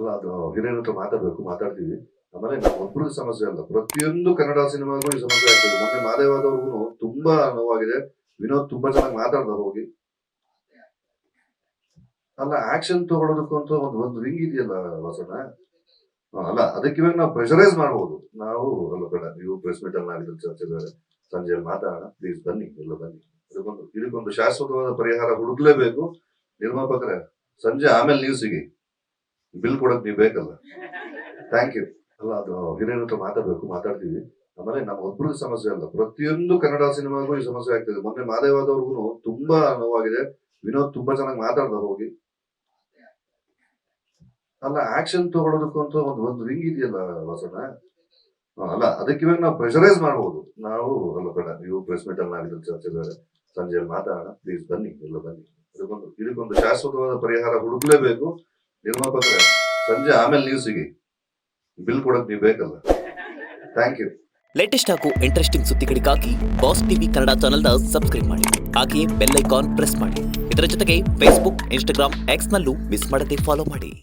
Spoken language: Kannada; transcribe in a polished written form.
ಅಲ್ಲ ಅದು ಹಿರಿಯರ ಹತ್ರ ಮಾತಾಡ್ತೀವಿ. ಆಮೇಲೆ ನಮ್ಮೊಬ್ರದ್ದು ಸಮಸ್ಯೆ ಅಲ್ಲ. ಪ್ರತಿಯೊಂದು ಕನ್ನಡ ಸಿನಿಮಾಗೂ ಈ ಸಮಸ್ಯೆ ಆಗ್ತದೆ. ಮೊನ್ನೆ ಮಾದೇವದವ್ರಿಗೂ ತುಂಬಾ ನೋವಾಗಿದೆ. ವಿನೋದ್ ತುಂಬಾ ಚೆನ್ನಾಗಿ ಮಾತಾಡ್ದ ಹೋಗಿ. ಅಲ್ಲ ಆಕ್ಷನ್ ತಗೊಳ್ಳೋದಕ್ಕೂ ಅಂತ ಒಂದು ವಿಂಗ್ ಇದೆಯಲ್ಲ ವಾಸಣ್ಣ. ಅಲ್ಲ ಅದಕ್ಕೆ ಇವಾಗ ನಾವು ಪ್ರೆಷರೈಸ್ ಮಾಡ್ಬೋದು. ನಾವು ಅಲ್ಲ ಬೇಡ ನೀವು ಪ್ರೆಸ್ ಮೀಟ್ ಅಲ್ಲಿ ಆಗಿದ್ರೆ ಚರ್ಚೆ ಬೇರೆ ಸಂಜೆಯಲ್ಲಿ ಮಾತಾಡೋಣ. ಪ್ಲೀಸ್ ಬನ್ನಿ, ಎಲ್ಲ ಬನ್ನಿ. ಇದಕ್ಕೊಂದು ಶಾಶ್ವತವಾದ ಪರಿಹಾರ ಹುಡುಕ್ಲೇಬೇಕು. ನಿರ್ಮಾಪಕರೇ ಸಂಜೆ ಆಮೇಲೆ ನೀವು ಸಿಗಿ. ಬಿಲ್ ಕೊಡಕ್ ನೀವು ಬೇಕಲ್ಲ. Thank you. ಅಲ್ಲ ಅದು ಹಿರಿಯರ ಹತ್ರ ಮಾತಾಡ್ತೀವಿ. ಆಮೇಲೆ ನಮ್ಮೊಬ್ರದ್ದು ಸಮಸ್ಯೆ ಅಲ್ಲ. ಪ್ರತಿಯೊಂದು ಕನ್ನಡ ಸಿನಿಮಾಗೂ ಈ ಸಮಸ್ಯೆ ಆಗ್ತದೆ. ಮೊನ್ನೆ ಮಾದೇವದವ್ರಿಗೂ ತುಂಬಾ ನೋವಾಗಿದೆ. ವಿನೋದ್ ತುಂಬಾ ಚೆನ್ನಾಗಿ ಮಾತಾಡ್ದ ಹೋಗಿ. ಅಲ್ಲ ಆಕ್ಷನ್ ತಗೊಳ್ಳೋದಕ್ಕೂ ಅಂತ ಒಂದು ವಿಂಗ್ ಇದೆಯಲ್ಲ ವಾಸಣ್ಣ. ಅಲ್ಲ ಅದಕ್ಕೆ ಇವಾಗ ನಾವು ಪ್ರೆಷರೈಸ್ ಮಾಡ್ಬೋದು. ನಾವು ಅಲ್ಲ ಬೇಡ ನೀವು ಪ್ರೆಸ್ ಮೀಟ್ ಅಲ್ಲಿ ಆಗಿದ್ರೆ ಚರ್ಚೆ ಬೇರೆ ಸಂಜೆಯಲ್ಲಿ ಮಾತಾಡೋಣ. ಪ್ಲೀಸ್ ಬನ್ನಿ, ಎಲ್ಲ ಬನ್ನಿ. ಇದಕ್ಕೊಂದು ಶಾಶ್ವತವಾದ ಪರಿಹಾರ ಹುಡುಕ್ಲೇಬೇಕು. ನಿರ್ಮಾಪಕರೇ ಸಂಜೆ ಆಮೇಲೆ ನೀವು ಸಿಗಿ. ಬಿಲ್ ಕೊಡಕ್ ನೀವು ಬೇಕಲ್ಲ. Thank you. ಲೇಟೆಸ್ಟ್ ಹಾಗೂ ಇಂಟ್ರೆಸ್ಟಿಂಗ್ ಸುದ್ದಿಗಳಿಗಾಗಿ ಬಾಸ್ ಟಿವಿ ಕನ್ನಡ ಚಾನೆಲ್ನ ಸಬ್ಸ್ಕ್ರೈಬ್ ಮಾಡಿ. ಹಾಗೆಯೇ ಬೆಲ್ ಐಕಾನ್ ಪ್ರೆಸ್ ಮಾಡಿ. ಇದರ ಜೊತೆಗೆ ಫೇಸ್ಬುಕ್, ಇನ್ಸ್ಟಾಗ್ರಾಮ್, ಎಕ್ಸ್ನಲ್ಲೂ ಮಿಸ್ ಮಾಡದೆ ಫಾಲೋ ಮಾಡಿ.